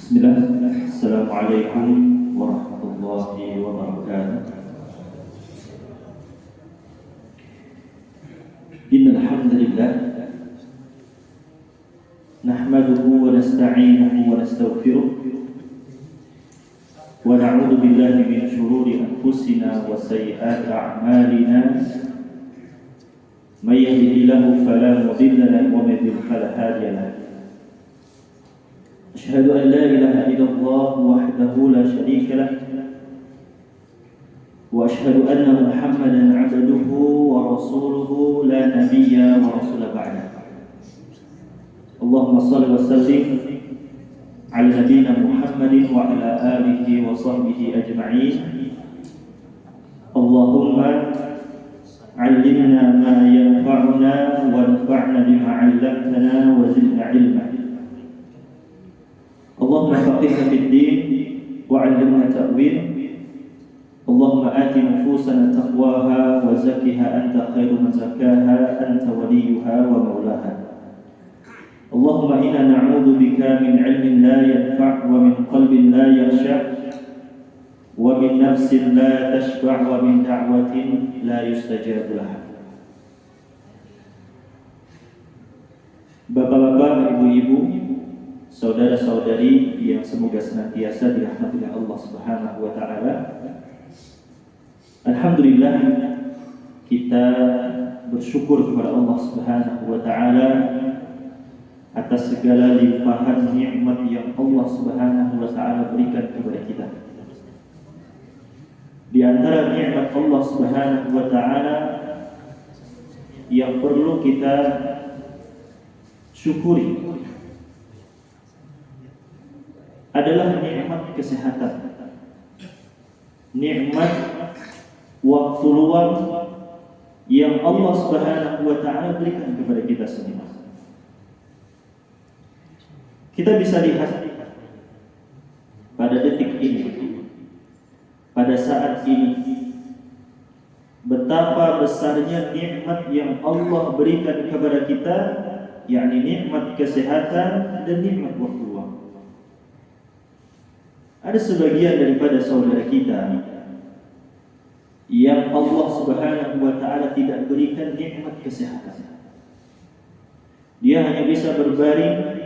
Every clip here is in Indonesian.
Bismillah, Assalamualaikum warahmatullahi wabarakatuh. Innal hamdalillah nahmaduhu wa nasta'inuhu wa nastaghfiruh wa na'udzu billahi min shururi anfusina wa sayyiati a'malina. May yahdihillahu fala mudilla lahu wa may yudlil fala hadiya lahu. أشهد أن لا إله إلا الله وحده لا شريك له وأشهد أن محمدا عبده ورسوله لا نبي ورسول بعده. اللهم صل وسلم على نبينا محمد وعلى آله وصحبه أجمعين. اللهم علمنا ما ينفعنا وانفعنا بما علمتنا وزدنا علما. اللهم فقهنا في الدين وعلمنا تأويل. اللهم آت نفوسنا تقواها وزكها أنت خير من زكاها أنت وليها ومولاها. اللهم إنا نعوذ بك من علم لا ينفع ومن قلب لا يخشع ومن نفس لا تشبع ومن دعوة لا يستجاب لها. Bapak-bapak, ibu-ibu, saudara-saudari yang semoga senantiasa dirahmati oleh Allah Subhanahu wa taala. Alhamdulillah, kita bersyukur kepada Allah Subhanahu wa taala atas segala limpahan nikmat yang Allah Subhanahu wa taala berikan kepada kita. Di antara nikmat Allah Subhanahu wa taala yang perlu kita syukuri adalah nikmat kesehatan, nikmat waktu luang yang Allah Subhanahu wa taala berikan kepada kita semua. Kita bisa lihat pada detik ini, pada saat ini, betapa besarnya nikmat yang Allah berikan kepada kita, yakni nikmat kesehatan dan nikmat waktu luang. Ada sebagian daripada saudara kita yang Allah Subhanahu wa taala tidak berikan nikmat kesehatan. Dia hanya bisa berbaring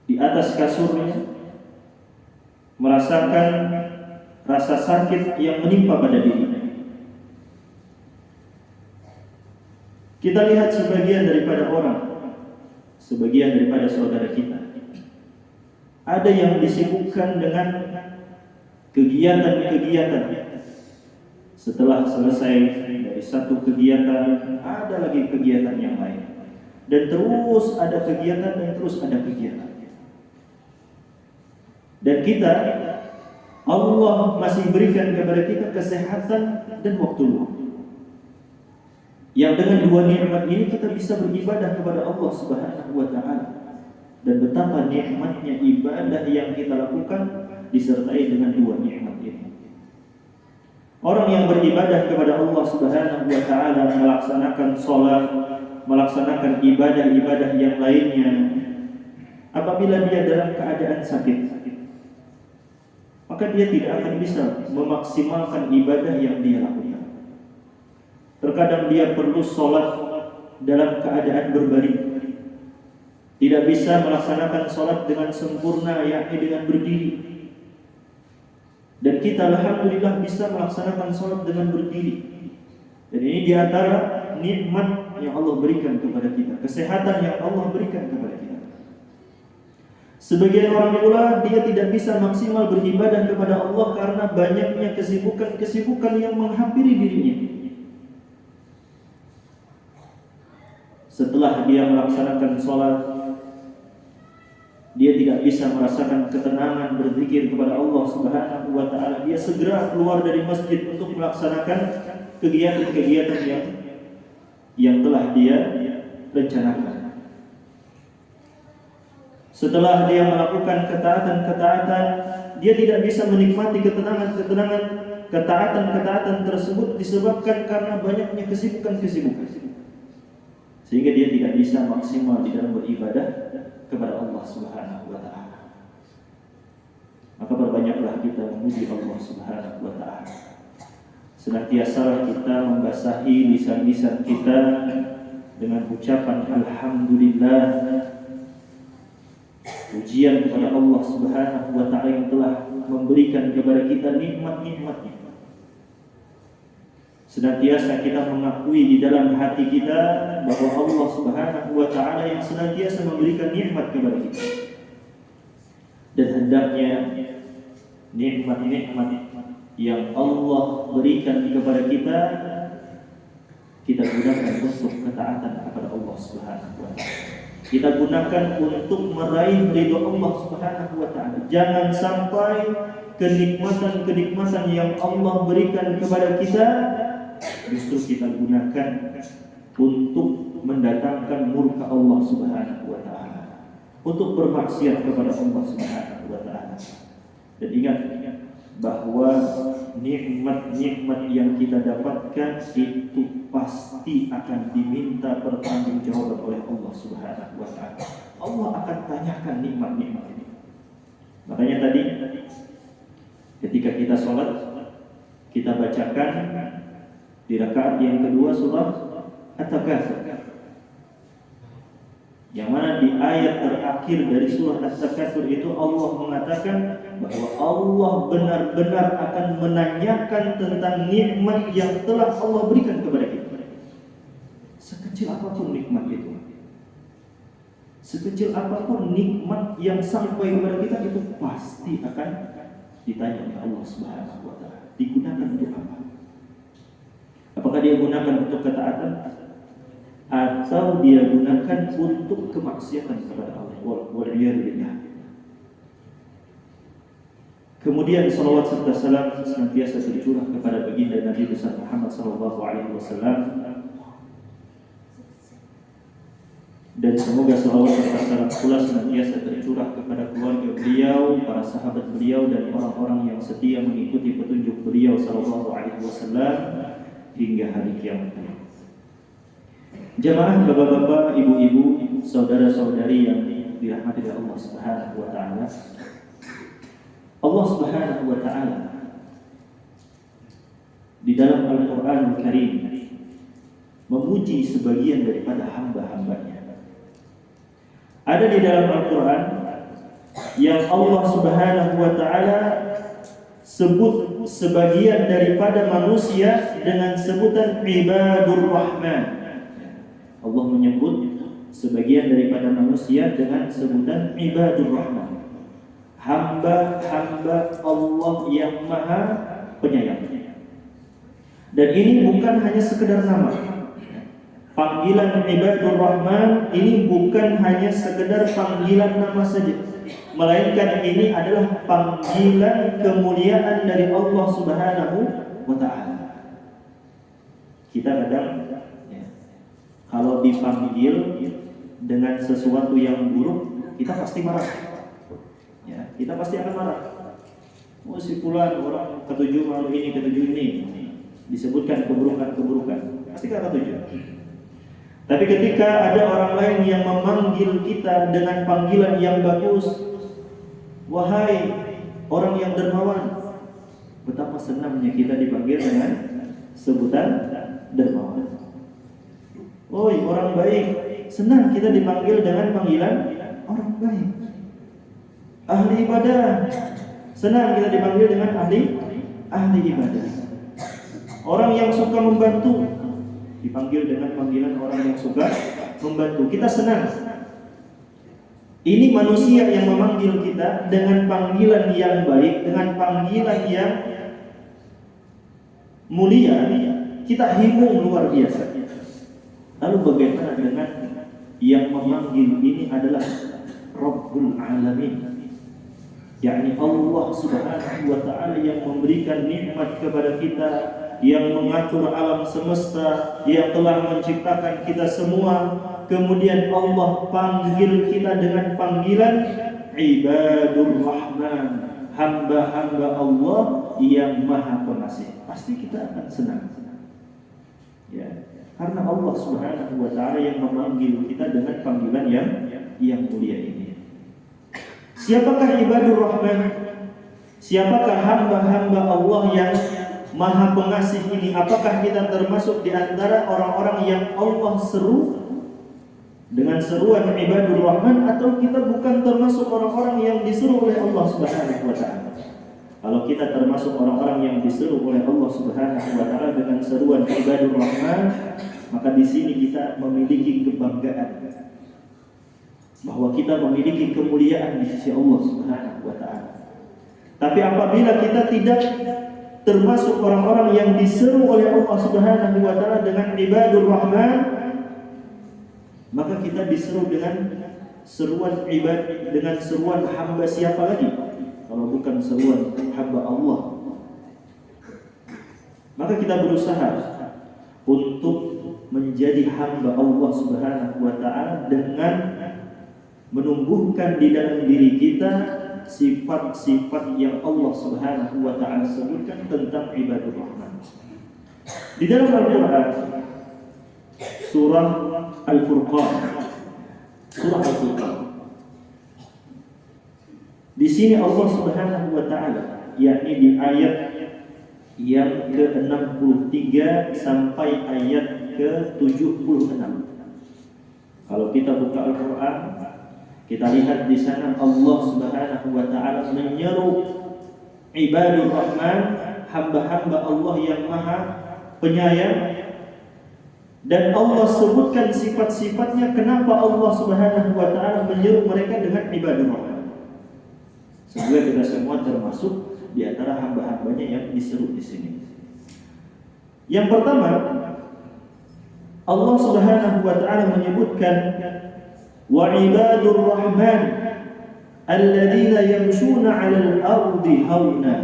di atas kasurnya, merasakan rasa sakit yang menimpa pada dirinya. Kita lihat sebagian daripada orang, sebagian daripada saudara kita, ada yang disibukkan dengan kegiatan-kegiatan. Setelah selesai dari satu kegiatan, ada lagi kegiatan yang lain. Dan terus ada kegiatan dan terus ada kegiatan. Dan kita, Allah masih berikan kepada kita kesehatan dan waktu luang. Yang dengan dua nikmat ini kita bisa beribadah kepada Allah Subhanahu wa taala. Dan betapa nikmatnya ibadah yang kita lakukan disertai dengan dua nikmat ini. Orang yang beribadah kepada Allah Subhanahu wa taala, melaksanakan sholat, melaksanakan ibadah-ibadah yang lainnya, apabila dia dalam keadaan sakit, maka dia tidak akan bisa memaksimalkan ibadah yang dia lakukan. Terkadang dia perlu sholat dalam keadaan berbaring, tidak bisa melaksanakan sholat dengan sempurna, yakni dengan berdiri. Dan kita alhamdulillah bisa melaksanakan sholat dengan berdiri. Dan ini diantara nikmat yang Allah berikan kepada kita, kesehatan yang Allah berikan kepada kita. Sebagian orang pula dia tidak bisa maksimal beribadah kepada Allah karena banyaknya kesibukan-kesibukan yang menghampiri dirinya. Setelah dia melaksanakan sholat, dia tidak bisa merasakan ketenangan berzikir kepada Allah Subhanahu wa taala. Dia segera keluar dari masjid untuk melaksanakan kegiatan-kegiatan yang telah dia rencanakan. Setelah dia melakukan ketaatan-ketaatan, dia tidak bisa menikmati ketaatan tersebut disebabkan karena banyaknya kesibukan. Sehingga dia tidak bisa maksimal di dalam beribadah kepada Allah Subhanahu wa taala. banyaklah kita memuji Allah Subhanahu wa taala. Senantiasa kita membasahi lisan-lisan kita dengan ucapan alhamdulillah, pujian kepada Allah Subhanahu wa taala yang telah memberikan kepada kita nikmat-nikmatnya. Senantiasa kita mengakui di dalam hati kita bahwa Allah Subhanahu wa taala yang senantiasa memberikan nikmat kepada kita. Dan hendaknya nikmat-nikmat yang Allah berikan kepada kita gunakan untuk ketaatan kepada Allah Subhanahu wa taala. Kita gunakan untuk meraih ridho Allah Subhanahu wa taala. Jangan sampai kenikmatan-kenikmatan yang Allah berikan kepada kita justru kita gunakan untuk mendatangkan murka Allah Subhanahu wa taala, untuk bermaksiat kepada Allah Subhanahu wa taala. Dan ingat bahwa nikmat-nikmat yang kita dapatkan itu pasti akan diminta pertanggungjawaban oleh Allah Subhanahu wa taala. Allah akan tanyakan nikmat-nikmat ini. Makanya tadi ketika kita sholat, kita bacakan di rakaat yang kedua surah At-Takatsur, yang mana di ayat terakhir dari surah At-Takatsur itu Allah mengatakan bahwa Allah benar-benar akan menanyakan tentang nikmat yang telah Allah berikan kepada kita. Sekecil apapun nikmat itu, sekecil apapun nikmat yang sampai kepada kita, itu pasti akan ditanya oleh Allah Subhanahu wa taala. Digunakan untuk apa? Apakah dia gunakan untuk ketaatan atau dia gunakan untuk kemaksiatan kepada Allah? Wal'iyadzubillah. Kemudian salawat serta salam senantiasa tercurah kepada baginda Nabi besar Muhammad SAW, dan semoga salawat serta salam pula senantiasa tercurah kepada keluarga beliau, para sahabat beliau, dan orang-orang yang setia mengikuti petunjuk beliau SAW hingga hari kiamat. Jamaah bapak-bapak, ibu-ibu, saudara-saudari yang dirahmati oleh Allah Subhanahu wa taala. Allah Subhanahu wa taala di dalam Al-Qur'an Al-Karim memuji sebagian daripada hamba-hambanya. Ada di dalam Al-Qur'an yang Allah Subhanahu wa taala sebut sebagian daripada manusia dengan sebutan ibadur rahman. Allah menyebut sebagian daripada manusia dengan sebutan ibadur rahman, hamba-hamba Allah yang maha penyayang. Dan ini bukan hanya sekedar nama. Panggilan ibadur rahman ini bukan hanya sekedar panggilan nama saja, melainkan ini adalah panggilan kemuliaan dari Allah Subhanahu wa taala. Kita kadang kalau dipanggil dengan sesuatu yang buruk, kita pasti marah. Ya, kita pasti akan marah. Oh, si fulan orang ketujuh malu ini, ketujuh ini, disebutkan keburukan-keburukan, pasti kita ketujuh. Tapi ketika ada orang lain yang memanggil kita dengan panggilan yang bagus, wahai orang yang dermawan, betapa senangnya kita dipanggil dengan sebutan dermawan. Oi orang baik, senang kita dipanggil dengan panggilan orang baik. Ahli ibadah, senang kita dipanggil dengan ahli ibadah. Orang yang suka membantu dipanggil dengan panggilan orang yang suka membantu. Kita senang. Ini manusia yang memanggil kita dengan panggilan yang baik, dengan panggilan yang mulia, kita hibur luar biasa. Lalu bagaimana dengan yang memanggil ini adalah Rabbul Alamin, yakni Allah Subhanahu wa taala yang memberikan nikmat kepada kita, yang mengatur alam semesta, yang telah menciptakan kita semua. Kemudian Allah panggil kita dengan panggilan Ibadur Rahman, hamba-hamba Allah yang maha pengasih. Pasti kita akan senang. Ya, karena Allah Subhanahu wa taala yang memanggil kita dengan panggilan yang mulia ini. Siapakah Ibadur Rahman? Siapakah hamba-hamba Allah yang Maha Pengasih ini? Apakah kita termasuk di antara orang-orang yang Allah seru dengan seruan ibadur rahman, atau kita bukan termasuk orang-orang yang diseru oleh Allah Subhanahu wa taala? Kalau kita termasuk orang-orang yang diseru oleh Allah Subhanahu wa taala dengan seruan ibadur rahman, maka di sini kita memiliki kebanggaan bahwa kita memiliki kemuliaan di sisi Allah Subhanahu wa taala. Tapi apabila kita tidak termasuk orang-orang yang diseru oleh Allah Subhanahu wa taala dengan ibadur rahman, maka kita diseru dengan seruan dengan seruan hamba siapa lagi kalau bukan seruan hamba Allah. Maka kita berusaha untuk menjadi hamba Allah Subhanahu wa taala dengan menumbuhkan di dalam diri kita sifat-sifat yang Allah Subhanahu wa taala sebutkan tentang ibadur rahman. Di dalam Al-Qur'an surah Al-Furqan, surah Al-Furqan, di sini Allah Subhanahu wa taala, yakni di ayat yang ke-63 sampai ayat ke-76. Kalau kita buka Al-Qur'an, kita lihat di sana Allah Subhanahu wa taala menyeru ibadur rahman, hamba-hamba Allah yang Maha Penyayang, dan Allah sebutkan sifat-sifatnya kenapa Allah Subhanahu wa taala menyeru mereka dengan ibadur rahman. Sehingga kita semua termasuk di antara hamba-hambanya yang diseru di sini. Yang pertama, Allah Subhanahu wa taala menyebutkan wa ibadur rahman alladzina yamshuna 'alal ardi hauna.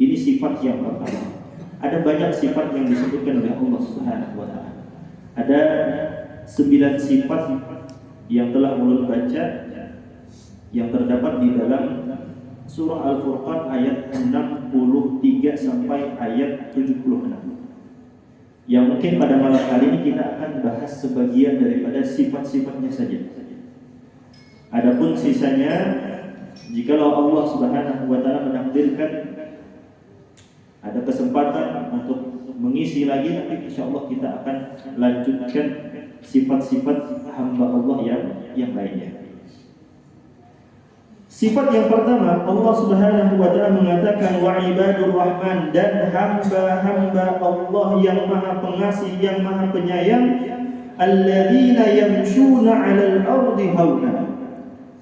Ini sifat yang pertama. Ada banyak sifat yang disebutkan oleh Allah Subhanahu wa taala. Ada 9 sifat yang telah ulun baca yang terdapat di dalam surah Al-Furqan ayat 63 sampai ayat 76. Yang mungkin pada malam kali ini kita akan bahas sebagian daripada sifat-sifatnya saja. Adapun sisanya, jikalau Allah Subhanahu wa taala menakdirkan ada kesempatan untuk mengisi lagi, nanti insyaallah kita akan lanjutkan sifat-sifat hamba Allah yang lainnya. Sifat yang pertama, Allah Subhanahu wa taala mengatakan wa ibadur rahman, dan hamba-hamba Allah yang Maha Pengasih, yang Maha Penyayang, alladzina yamshuna 'alal ardi hauna.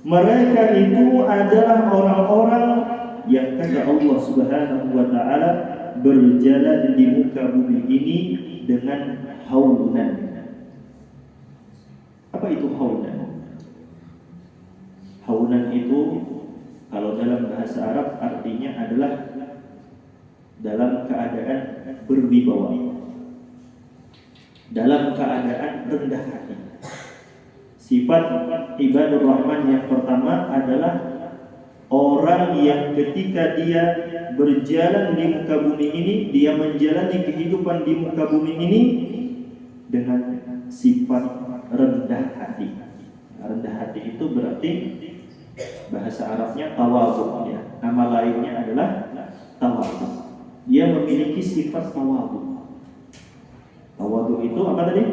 Mereka itu adalah orang-orang yang kata Allah Subhanahu wa taala berjalan di muka bumi ini dengan haunan. Apa itu haunan? Haunan itu kalau dalam bahasa Arab artinya adalah dalam keadaan berwibawa, dalam keadaan rendah hati. Sifat ibadur rahman yang pertama adalah orang yang ketika dia berjalan di muka bumi ini, dia menjalani kehidupan di muka bumi ini dengan sifat rendah hati. Rendah hati itu berarti bahasa Arabnya tawadhu, ya. Nama lainnya adalah tawadhu. Dia memiliki sifat tawadhu. Tawadhu itu apa tadi?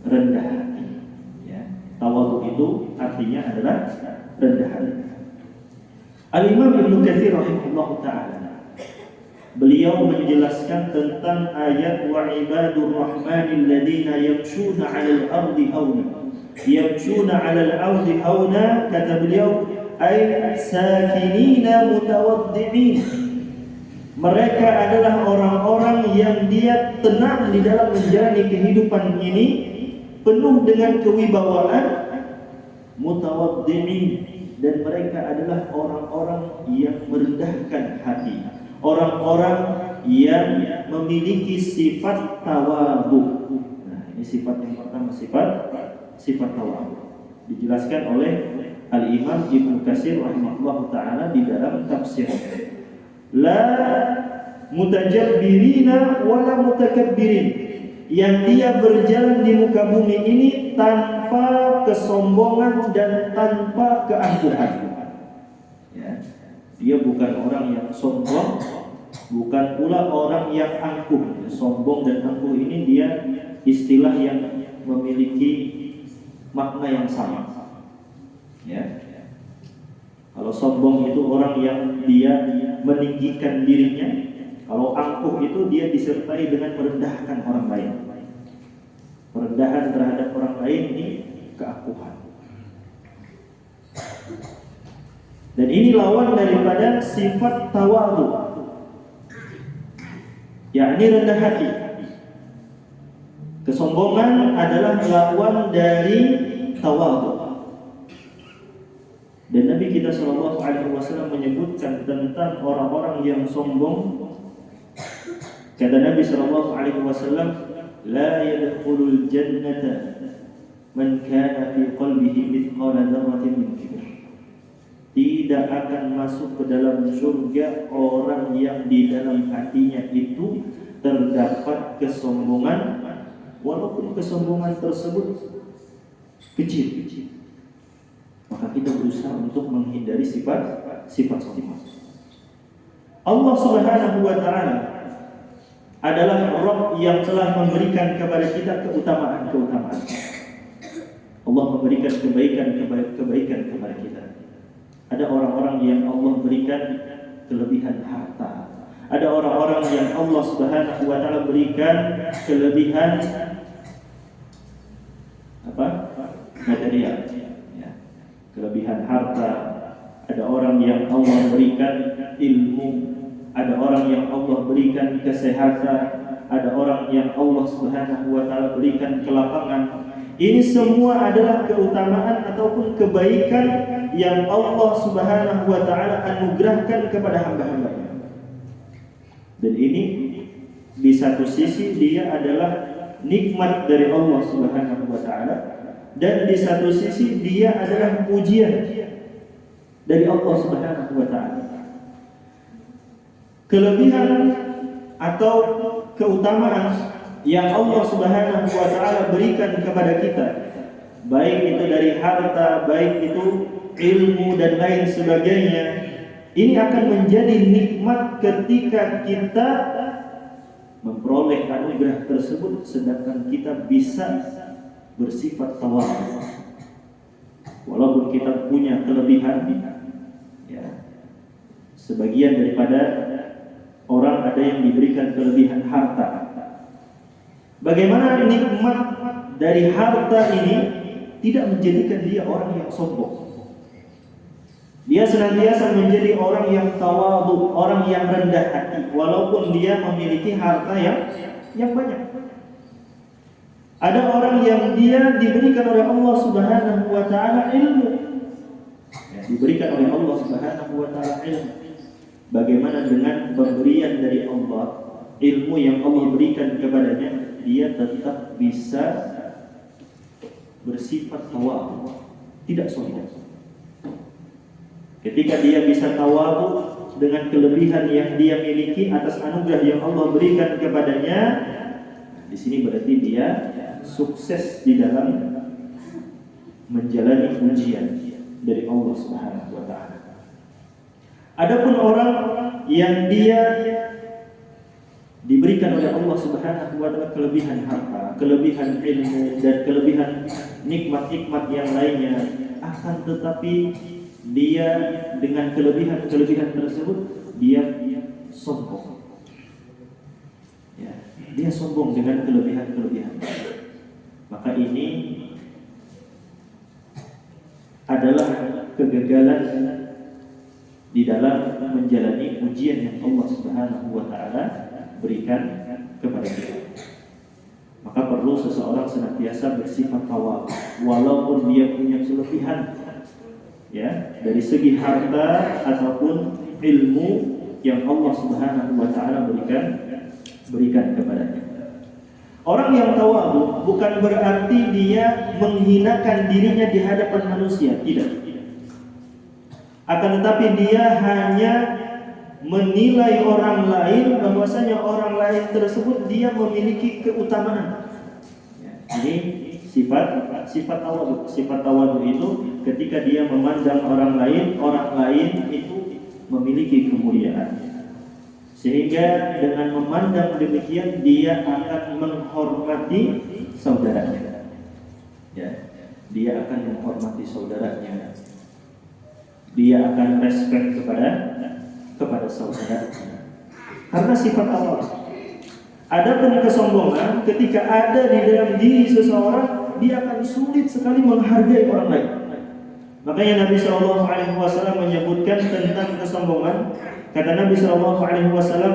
Rendah hati. Ya. Tawadhu itu artinya adalah rendah hati. Al-Imam Ibnu Katsir rahimahullah taala, beliau menjelaskan tentang ayat wa ibadur rahmanil ladzina yamshuna 'alal ardi hauna. Yamshuna 'alal ardi hauna, kata beliau, ay sakinina mutawaddi'in. Mereka adalah orang-orang yang dia tenang di dalam menjalani kehidupan ini, penuh dengan kewibawaan, mutawaddi'in, dan mereka adalah orang-orang yang merendahkan hati, orang-orang yang memiliki sifat tawadhu. Nah, ini sifat yang pertama, sifat tawadhu. Dijelaskan oleh Al-Imam Ibnu Katsir rahimahullah taala di dalam tafsir. La mutajabbirina wala mutakabbirin. Yang dia berjalan di muka bumi ini tanpa kesombongan dan tanpa keangkuhan. Ya. Dia bukan orang yang sombong, bukan pula orang yang angkuh. Sombong dan angkuh ini dia istilah yang memiliki makna yang sama. Ya. Kalau sombong itu orang yang dia meninggikan dirinya. Kalau angkuh itu dia disertai dengan merendahkan orang lain. Perendahan terhadap orang lain ini keangkuhan. Dan ini lawan daripada sifat tawadhu, yakni rendah hati. Kesombongan adalah lawan dari tawadhu. Dan Nabi kita sallallahu alaihi wasallam menyebutkan tentang orang-orang yang sombong. Kata Nabi sallallahu alaihi wasallam, la yadkhulul jannata man kana fi qalbihi mithqala dzarratin min kibr. Tidak akan masuk ke dalam surga orang yang di dalam hatinya itu terdapat kesombongan, walaupun kesombongan tersebut kecil. Maka kita berusaha untuk menghindari sifat sombong. Allah Subhanahu wa taala adalah Rabb yang telah memberikan kepada kita keutamaan. Allah memberikan kebaikan kepada kita. Ada orang-orang yang Allah berikan kelebihan harta. Ada orang-orang yang Allah Subhanahu wa taala berikan kelebihan material. Ya. Kelebihan harta. Ada orang yang Allah berikan ilmu. Ada orang yang Allah berikan kesehatan. Ada orang yang Allah Subhanahu wa taala berikan kelapangan. Ini semua adalah keutamaan ataupun kebaikan yang Allah Subhanahu wa taala anugerahkan kepada hamba-hambanya. Dan ini di satu sisi dia adalah nikmat dari Allah Subhanahu wa taala, dan di satu sisi dia adalah pujian dari Allah Subhanahu wa taala. Kelebihan atau keutamaan yang Allah Subhanahu wa taala berikan kepada kita, baik itu dari harta, baik itu ilmu dan lain sebagainya, ini akan menjadi nikmat ketika kita memperoleh anugerah tersebut sedangkan kita bisa bersifat tawadhu. Walaupun kita punya kelebihan, ya, sebagian daripada orang ada yang diberikan kelebihan harta. Bagaimana nikmat dari harta ini tidak menjadikan dia orang yang sombong. Dia senantiasa menjadi orang yang tawadhu, orang yang rendah hati, walaupun dia memiliki harta yang banyak. Ada orang yang dia diberikan oleh Allah Subhanahu wa taala ilmu. Ya, diberikan oleh Allah Subhanahu wa taala ilmu. Bagaimana dengan pemberian dari Allah, ilmu yang Allah berikan kepadanya, dia tetap bisa bersifat tawadhu, tidak sombong. Ketika dia bisa tawadhu dengan kelebihan yang dia miliki atas anugerah yang Allah berikan kepadanya, di sini berarti dia sukses di dalam menjalani ujian dari Allah Subhanahu wa taala. Adapun orang yang dia diberikan oleh Allah Subhanahu wa taala kelebihan harta, kelebihan ilmu, dan kelebihan nikmat-nikmat yang lainnya, akan tetapi dia dengan kelebihan-kelebihan tersebut dia sombong. Ya, dia sombong dengan kelebihan-kelebihan. Maka ini adalah kegagalan di dalam menjalani ujian yang Allah Subhanahu wa taala berikan kepada kita. Maka perlu seseorang senantiasa bersifat tawadhu walaupun dia punya kelebihan, ya, dari segi harta ataupun ilmu yang Allah Subhanahu wa taala berikan kepadanya. Orang yang tawadhu bukan berarti dia menghinakan dirinya di hadapan manusia, tidak. Akan tetapi dia hanya menilai orang lain bahwasanya orang lain tersebut dia memiliki keutamaan. Ini sifat tawadhu. Sifat tawadhu itu ketika dia memandang orang lain itu memiliki kemuliaan. Sehingga dengan memandang demikian dia akan menghormati saudaranya. Ya, dia akan menghormati saudaranya. Dia akan respect kepada saudaranya. Karena sifat Allah. Adapun kesombongan ketika ada di dalam diri seseorang, dia akan sulit sekali menghargai orang lain. Makanya Nabi SAW menyebutkan tentang kesombongan. Kata Nabi SAW,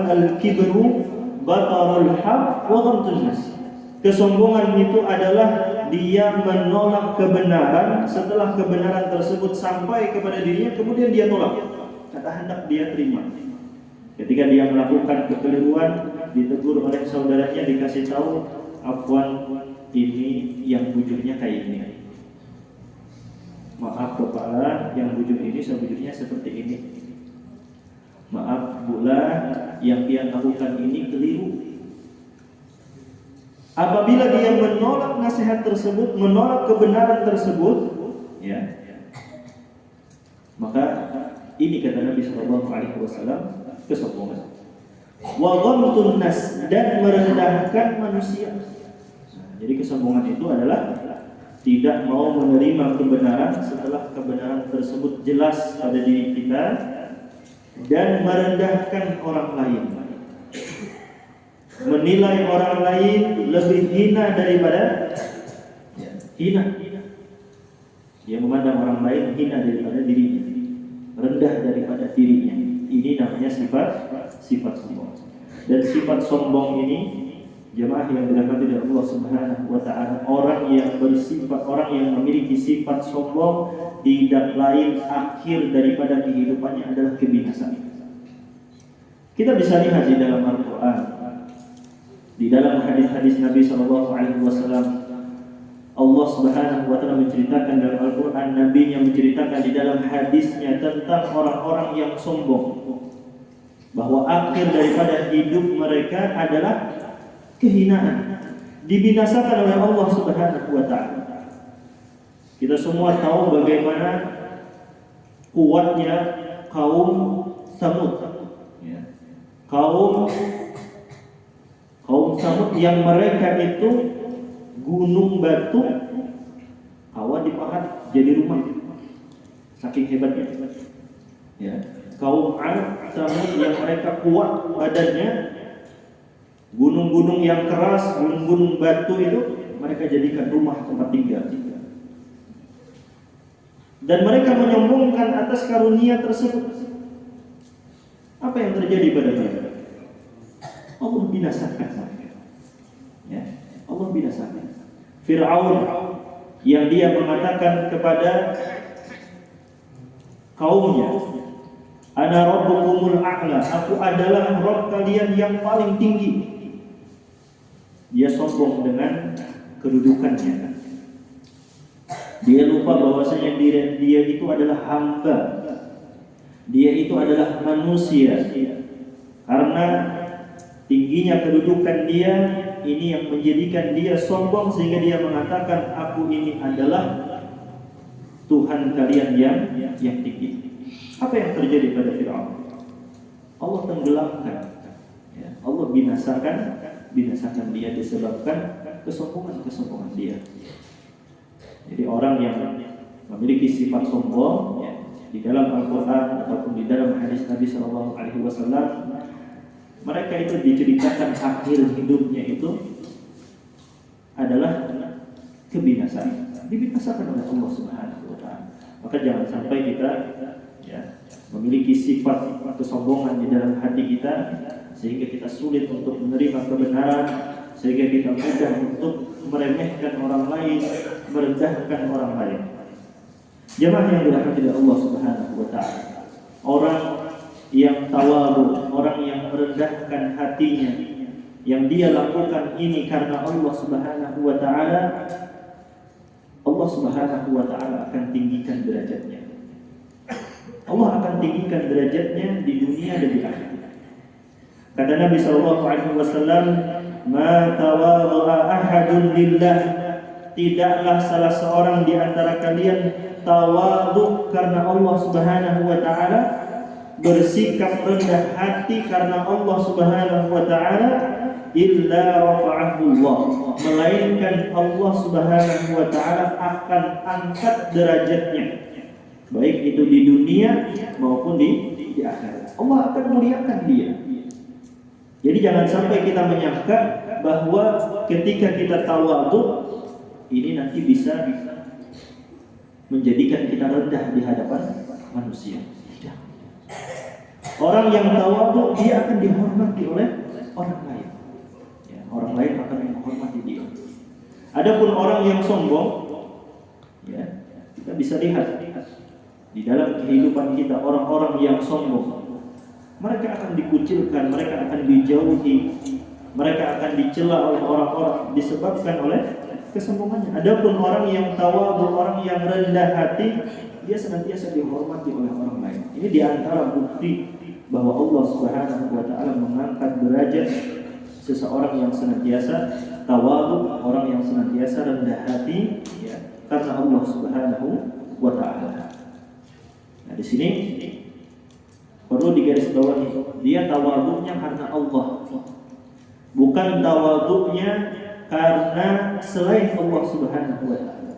al-kibru batarul haq wa ghamtun nas. Kesombongan itu adalah dia menolak kebenaran setelah kebenaran tersebut sampai kepada dirinya, kemudian dia tolak. Kata hendak dia terima. Ketika dia melakukan kekeliruan, ditegur oleh saudaranya, dikasih tahu, afwan, ini yang bujurnya kayak ini. Maaf kepala, yang bujur ini sebujurnya seperti ini. Maaf Bula, yang dia lakukan ini keliru. Apabila dia menolak nasihat tersebut, menolak kebenaran tersebut, ya, maka ini kata Nabi SAW, kesombongan. Wa ghamtun nas, dan merendahkan manusia. Jadi kesombongan itu adalah tidak mau menerima kebenaran setelah kebenaran tersebut jelas pada diri kita, dan merendahkan orang lain. Menilai orang lain lebih hina daripada hina. Dia memandang orang lain hina daripada dirinya, rendah daripada dirinya. Ini namanya sifat sombong. Dan sifat sombong ini, jemaah yang dirahmati oleh Allah Subhanahu wa taala, orang yang memiliki sifat sombong tidak lain akhir daripada kehidupannya adalah kebinasaan. Kita bisa lihat di dalam Al-Qur'an, di dalam hadis-hadis Nabi SAW, Allah Subhanahu wa taala menceritakan dalam Al-Qur'an, Nabi yang menceritakan di dalam hadisnya tentang orang-orang yang sombong, bahwa akhir daripada hidup mereka adalah kehinaan, dibinasakan oleh Allah Subhanahu wa taala. Kita semua tahu bagaimana kuatnya kaum Samud, ya. Kaum Samud yang mereka itu gunung batu, hawa dipahat jadi rumah, saking hebatnya. Ya. Kaum Ad, Samud yang mereka kuat badannya, gunung-gunung yang keras, gunung-gunung batu itu mereka jadikan rumah tempat tinggal. Dan mereka menyombongkan atas karunia tersebut. Apa yang terjadi pada mereka? Allah binasakan. Ya, Allah binasakan. Fir'aun yang dia mengatakan kepada kaumnya, ana rabbukumul a'la, aku adalah Rabb kalian yang paling tinggi. Dia sombong dengan kedudukannya. Dia lupa bahwasanya dia itu adalah hamba. Dia itu adalah manusia. Karena tingginya kedudukan dia, ini yang menjadikan dia sombong sehingga dia mengatakan, aku ini adalah Tuhan kalian yang tinggi. Apa yang terjadi pada Fir'aun? Allah tenggelamkan, ya, Allah binasakan dia disebabkan kesombongan dia. Jadi orang yang memiliki sifat sombong, ya, di dalam Al-Quran ataupun di dalam hadis Nabi SAW, mereka itu diceritakan akhir hidupnya itu adalah kebinasaan, dibinasakan oleh Allah Subhanahu wa taala. Maka jangan sampai kita, ya, memiliki sifat kesombongan di dalam hati kita sehingga kita sulit untuk menerima kebenaran, sehingga kita mudah untuk meremehkan orang lain, merendahkan orang lain. Jemaah yang dirahmati oleh Allah Subhanahu wa taala, orang yang tawadhu, orang yang merendahkan hatinya, yang dia lakukan ini karena Allah Subhanahu wa taala, Allah Subhanahu wa taala akan tinggikan derajatnya. Allah akan tinggikan derajatnya di dunia dan di akhirat. Kata Nabi SAW, ma tawadha'a ahadun lillah, tidaklah salah seorang di antara kalian tawadhu karena Allah Subhanahu wa taala bersikap rendah hati karena Allah Subhanahu wa taala, illa rafa'ahullah, melainkan Allah Subhanahu wa taala akan angkat derajatnya, baik itu di dunia maupun di akhirat. Allah akan muliakan dia. Jadi jangan sampai kita menyangka bahwa ketika kita tawadhu ini nanti bisa menjadikan kita rendah di hadapan manusia. Tidak. Orang yang tawadhu dia akan dihormati oleh orang lain. Ya, orang lain akan menghormati dia. Adapun orang yang sombong, ya, kita bisa lihat di dalam kehidupan kita orang-orang yang sombong, mereka akan dikucilkan, mereka akan dijauhi, mereka akan dicela oleh orang-orang disebabkan oleh kesombongannya. Adapun orang yang tawadhu, orang yang rendah hati, dia senantiasa dihormati oleh orang lain. Ini di antara bukti bahwa Allah Subhanahu wa taala mengangkat derajat seseorang yang senantiasa tawadhu, orang yang senantiasa rendah hati, ya, karena Allah Subhanahu wa taala. Nah, di sini perlu digarisbawahi, dia tawadhunya karena Allah, bukan tawadhunya karena selain Allah Subhanahu wa taala.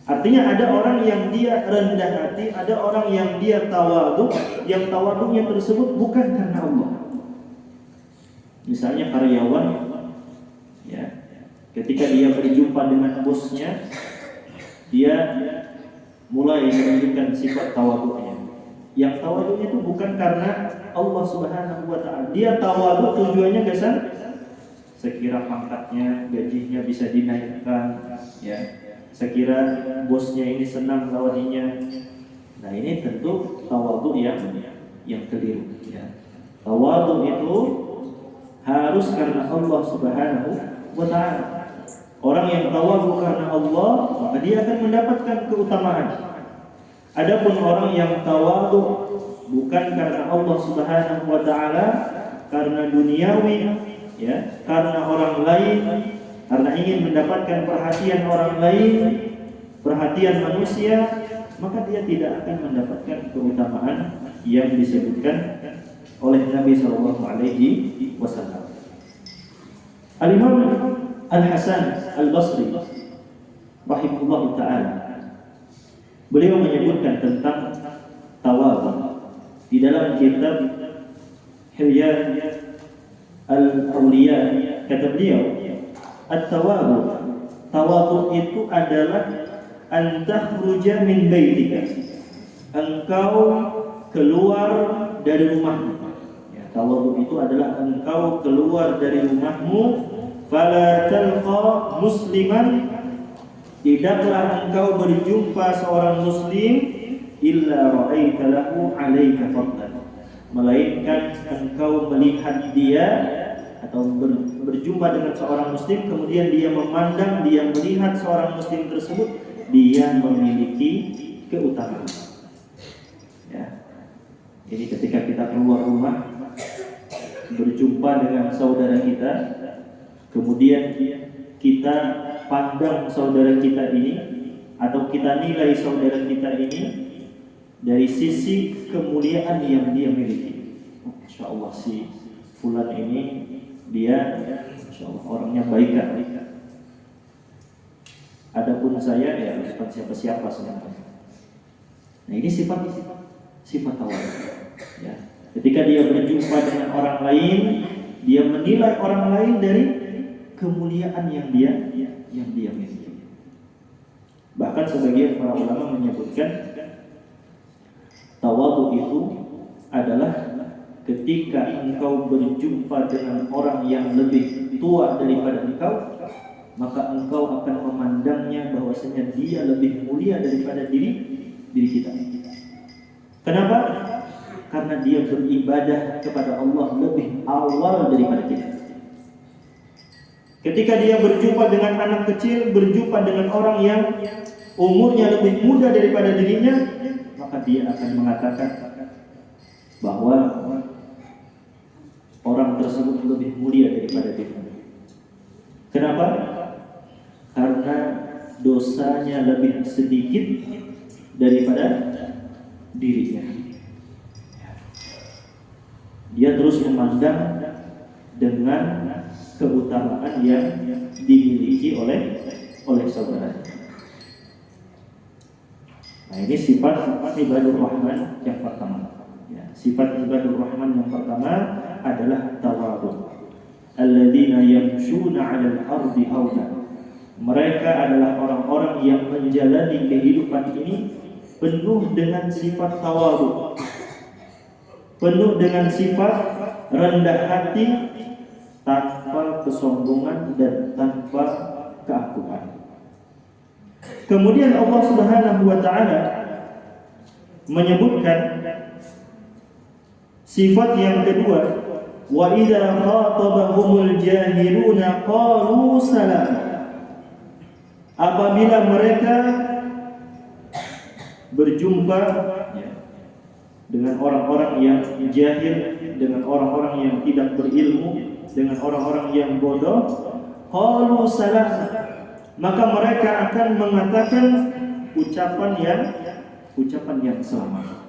Artinya ada orang yang dia rendah hati, ada orang yang dia tawadhu, yang tawadhunya tersebut bukan karena Allah. Misalnya karyawan, ya, ketika dia berjumpa dengan bosnya, dia mulai menunjukkan sifat tawadhunya. Yang tawadhunya itu bukan karena Allah Subhanahu wa taala. Dia tawadhu tujuannya kesan sekira pangkatnya, gajinya bisa dinaikkan, ya. Sekira bosnya ini senang melawaninya. Nah, ini tentu tawadhu yang keliru, ya. Tawadhu itu harus karena Allah Subhanahu wa taala. Orang yang tawadhu karena Allah, maka dia akan mendapatkan keutamaan. Adapun orang yang tawadhu bukan karena Allah Subhanahu wa taala, karena duniawi, ya, karena orang lain, karena ingin mendapatkan perhatian orang lain, perhatian manusia, maka dia tidak akan mendapatkan keutamaan yang disebutkan oleh Nabi sallallahu alaihi wasallam. Al-Imam Al-Hasan Al-Basri rahimahullah ta'ala, beliau menyebutkan tentang tawadhu di dalam kitab Hilya Al-Awliya. Kata beliau, at-tawadhu, tawadhu itu adalah an takhruja min baitika, engkau keluar dari rumahmu. Ya, tawadhu itu adalah engkau keluar dari rumahmu, fala talqa musliman, tidaklah engkau berjumpa seorang muslim, illa ra'aita lahu 'alaika fadlan, melainkan engkau melihat dia atau berjumpa dengan seorang muslim, kemudian dia memandang, dia melihat seorang muslim tersebut, dia memiliki keutamaan. Ya. Jadi ketika kita keluar rumah berjumpa dengan saudara kita, kemudian kita pandang saudara kita ini atau kita nilai saudara kita ini dari sisi kemuliaan yang dia miliki. Insya Allah si fulan ini dia insya Allah orangnya baik kan. Adapun saya ya bukan siapa-siapa sebenarnya. Nah, ini sifat tawadhu. Ya. Ketika dia berjumpa dengan orang lain, dia menilai orang lain dari kemuliaan yang dia miliki. Bahkan sebagian para ulama menyebutkan tawadhu itu adalah ketika engkau berjumpa dengan orang yang lebih tua daripada engkau, maka engkau akan memandangnya bahwasanya dia lebih mulia daripada diri kita. Kenapa? Karena dia beribadah kepada Allah lebih awal daripada kita. Ketika dia berjumpa dengan anak kecil, berjumpa dengan orang yang umurnya lebih muda daripada dirinya, maka dia akan mengatakan bahwa orang tersebut lebih mulia daripada dirinya. Kenapa? Karena dosanya lebih sedikit daripada dirinya. Dia terus memandang dengan keutamaan yang dimiliki oleh saudaranya. Nah, ini sifat ibadur rahman yang pertama. Ya, sifat ibadur rahman yang pertama adalah tawadhu. Alladzina yamshuna 'alal ardi hauna. Mereka adalah orang-orang yang menjalani kehidupan ini penuh dengan sifat tawadhu, penuh dengan sifat rendah hati, tanpa kesombongan dan tanpa keakuan. Kemudian Allah Subhanahu wa taala menyebutkan sifat yang kedua, wa idza khatabahumul jahiluna qalu salam. Apabila mereka berjumpa dengan orang-orang yang jahil, dengan orang-orang yang tidak berilmu, dengan orang-orang yang bodoh, qalu salam, maka mereka akan mengatakan ucapan yang selamat.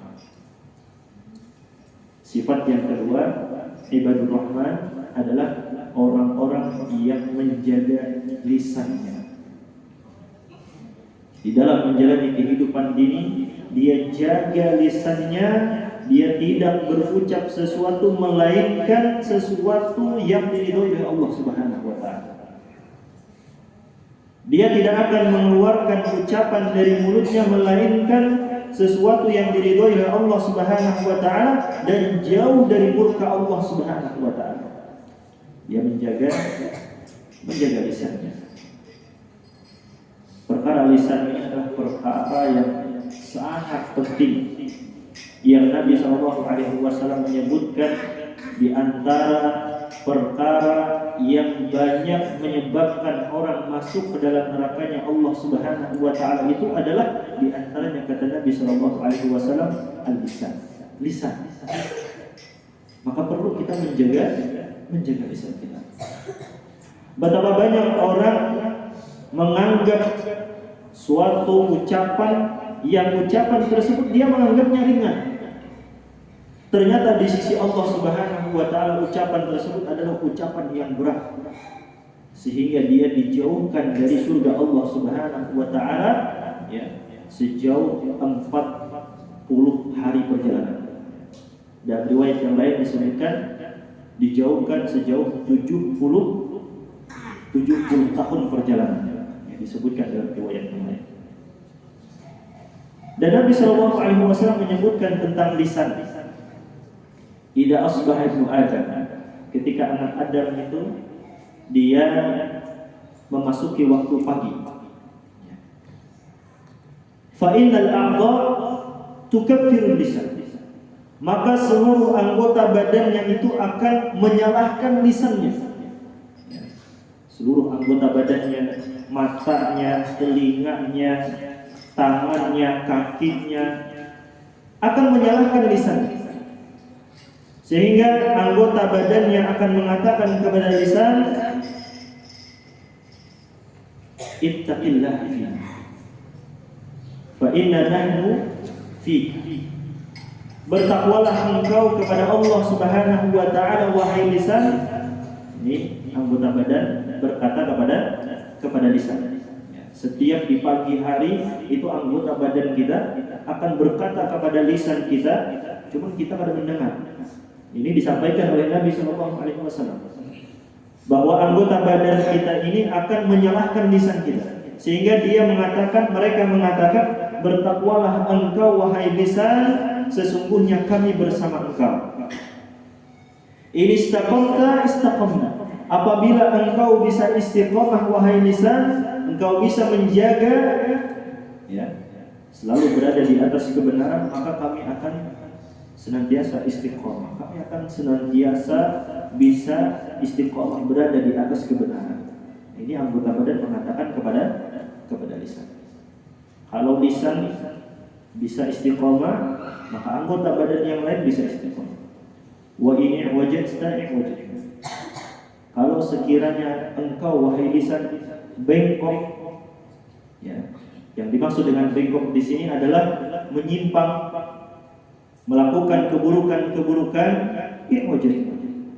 Sifat yang kedua, ibadur rahman adalah orang-orang yang menjaga lisannya. Di dalam menjalani kehidupan ini, dia jaga lisannya, dia tidak berucap sesuatu melainkan sesuatu yang diridhoi oleh Allah Subhanahu wa taala. Dia tidak akan mengeluarkan ucapan dari mulutnya melainkan sesuatu yang diridhoi oleh Allah Subhanahu wa taala dan jauh dari murka Allah Subhanahu wa taala. Dia menjaga lisannya. Perkara lisan ini adalah perkara yang sangat penting yang Nabi SAW menyebutkan di antara perkara yang banyak menyebabkan orang masuk ke dalam nerakanya Allah Subhanahu wa taala itu adalah di antaranya kata Nabi SAW lisan. Maka perlu kita menjaga lisan kita. Betapa banyak orang menganggap suatu ucapan tersebut dia menganggapnya ringan. Ternyata di sisi Allah Subhanahu wa taala ucapan tersebut adalah ucapan yang berat, sehingga dia dijauhkan dari surga Allah Subhanahu wa taala sejauh 40 hari perjalanan. Dan riwayat yang lain disebutkan dijauhkan sejauh 70 tahun perjalanan. Disebutkan dalam riwayat yang lain. Dan Nabi SAW menyebutkan tentang lisan. Idza asbaha ibnu Adam, ketika anak Adam itu dia memasuki waktu pagi. Fa innal a'dha tukaffiru lisan. Maka seluruh anggota badannya itu akan menyalahkan lisannya. Seluruh anggota badannya, matanya, telinganya, tangannya, kakinya akan menyalahkan lisannya. Sehingga anggota badannya akan mengatakan kepada lisan, ittaqillah fi fa inna nahnu fi. Bertakwalah engkau kepada Allah Subhanahu wa taala wahai lisan. Ini anggota badan berkata kepada lisan. Setiap di pagi hari itu anggota badan kita akan berkata kepada lisan kita, cuma kita pada mendengar. Ini disampaikan oleh Nabi SAW bahwa anggota badan kita ini akan menyalahkan lisan kita, sehingga mereka mengatakan, bertakwalah engkau wahai lisan, sesungguhnya kami bersama engkau. Ini istaqamta istaqamna. Apabila engkau bisa istiqamah wahai lisan, engkau bisa menjaga selalu berada di atas kebenaran, maka kami akan senantiasa istiqamah. Kami akan senantiasa bisa istiqamah berada di atas kebenaran. Ini anggota badan mengatakan kepada lisan. Kalau lisan bisa istiqamah, maka anggota badan yang lain bisa istiqamah. Wa ini wajadta wajadta. Kalau sekiranya engkau wahai lisan bengkok, yang dimaksud dengan bengkok di sini adalah menyimpang melakukan keburukan-keburukan,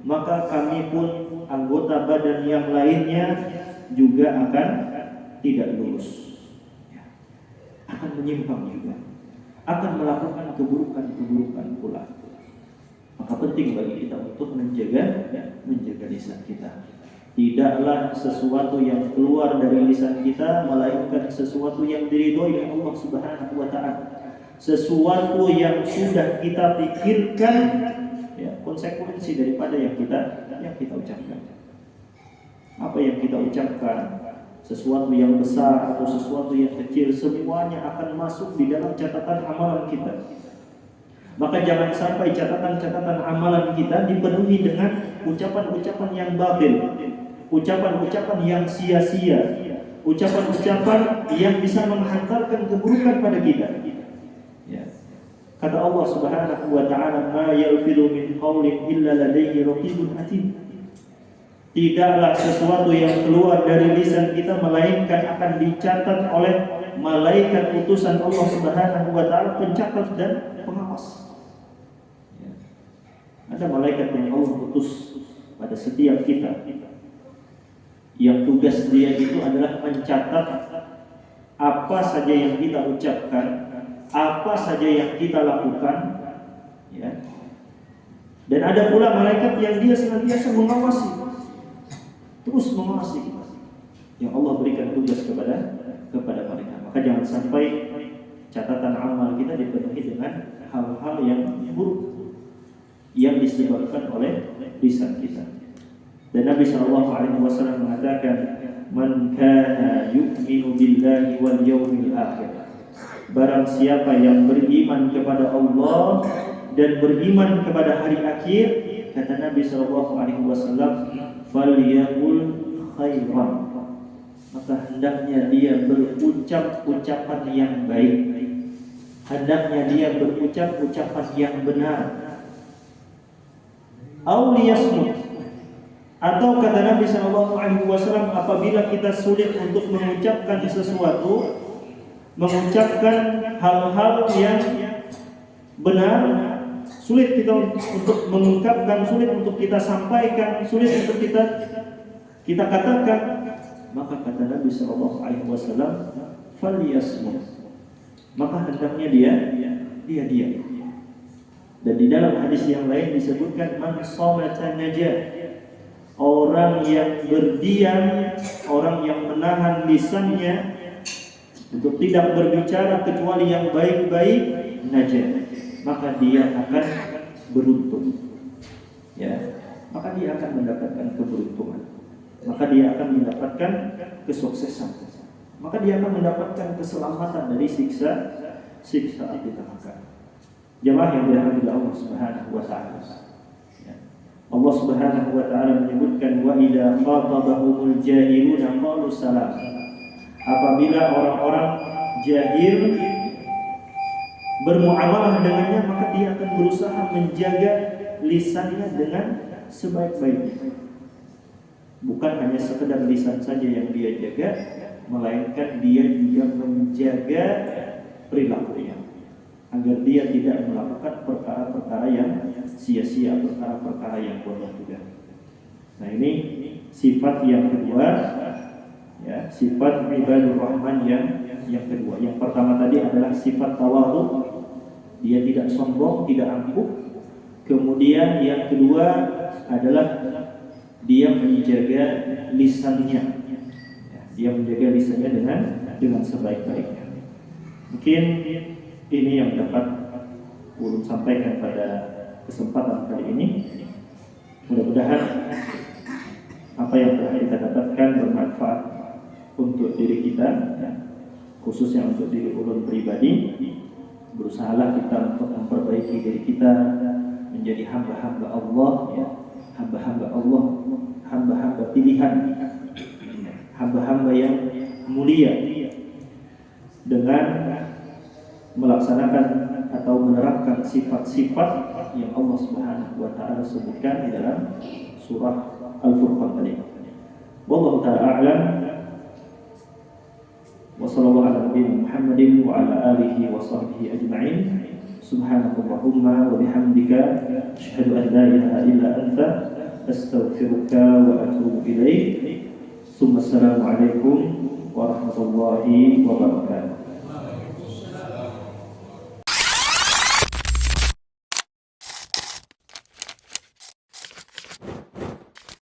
maka kami pun anggota badan yang lainnya juga akan tidak lurus, akan menyimpang juga, akan melakukan keburukan-keburukan pula. Maka penting bagi kita untuk menjaga lisan kita. Tidaklah sesuatu yang keluar dari lisan kita melainkan sesuatu yang diridhoi oleh Allah Subhanahu wa taala. Sesuatu yang sudah kita pikirkan, ya, konsekuensi daripada yang kita ucapkan. Apa yang kita ucapkan, sesuatu yang besar atau sesuatu yang kecil, semuanya akan masuk di dalam catatan amalan kita. Maka jangan sampai catatan-catatan amalan kita dipenuhi dengan ucapan-ucapan yang batil, ucapan-ucapan yang sia-sia, ucapan-ucapan yang bisa menghantarkan keburukan pada kita. Ya. Kata Allah Subhanahu wa taala, "Ma yalfidu min qawlin illa ladayhi raqibun atid." Tidaklah sesuatu yang keluar dari lisan kita melainkan akan dicatat oleh malaikat utusan Allah Subhanahu wa taala, pencatat dan pengawas. Ya. Ada malaikat yang Allah utus pada setiap kita, yang tugas dia itu adalah mencatat apa saja yang kita ucapkan, apa saja yang kita lakukan, ya. Dan ada pula malaikat yang dia senantiasa mengawasi, terus mengawasi, yang Allah berikan tugas kepada mereka. Maka jangan sampai catatan amal kita dipenuhi dengan hal-hal yang buruk yang disebabkan oleh lisan kita. Dan Nabi SAW mengatakan, "Man kana yu'minu billahi wal yawmil akhir." Barang siapa yang beriman kepada Allah dan beriman kepada hari akhir, kata Nabi SAW, "Falyaqul khairan." Maka hendaknya dia berucap ucapan yang baik. Hendaknya dia berucap ucapan yang benar. Aw liyasmut. Atau kata Nabi SAW, apabila kita sulit untuk mengucapkan sesuatu, mengucapkan hal-hal yang benar, sulit kita untuk mengungkapkan, sulit untuk kita sampaikan, sulit untuk kita katakan, maka kata Nabi SAW, "Falyasmut." Maka hendaknya dia diam. Dan di dalam hadis yang lain disebutkan, "Man samata najah." Orang yang berdiam, orang yang menahan lisannya untuk tidak berbicara kecuali yang baik-baik, najah, maka dia akan beruntung. Ya, maka dia akan mendapatkan keberuntungan. Maka dia akan mendapatkan kesuksesan. Maka dia akan mendapatkan keselamatan dari siksa api neraka. Jemaah yang dirahmati Allah Subhanahu wa taala. Allah Subhanahu wa taala menyebutkan, "Wa idza khatabahumul jahiluna qalu salam." Apabila orang-orang jahil bermuamalah dengannya, maka dia akan berusaha menjaga lisannya dengan sebaik-baiknya. Bukan hanya sekedar lisan saja yang dia jaga, melainkan dia juga menjaga perilakunya, agar dia tidak melakukan perkara-perkara yang sia-sia, perkara-perkara yang bodoh juga. Nah, ini sifat yang kedua, ya, sifat ibadur rahman yang kedua. Yang pertama tadi adalah sifat tawadhu, dia tidak sombong, tidak angkuh. Kemudian yang kedua adalah dia menjaga lisannya, ya, dia menjaga lisannya dengan sebaik-baiknya. Mungkin ini yang dapat ulun sampaikan pada kesempatan kali ini. Mudah-mudahan apa yang telah kita dapatkan bermanfaat untuk diri kita, ya, khususnya untuk diri ulun pribadi. Berusahalah kita untuk memperbaiki diri kita menjadi hamba-hamba Allah, ya, hamba-hamba Allah, hamba-hamba pilihan, hamba-hamba yang mulia, dengan melaksanakan atau menerapkan sifat-sifat yang Allah Subhanahu wa taala sebutkan di dalam surah Al-Furqan tadi. Wallahu taala a'lam. Wa sallallahu ala nabiyina Muhammadin wa ala alihi wa sahbihi ajma'in. Subhanakallahumma wa bihamdika asyhadu an la ilaha illa anta astaghfiruka wa atubu ilaik. Assalamualaikum warahmatullahi wabarakatuh.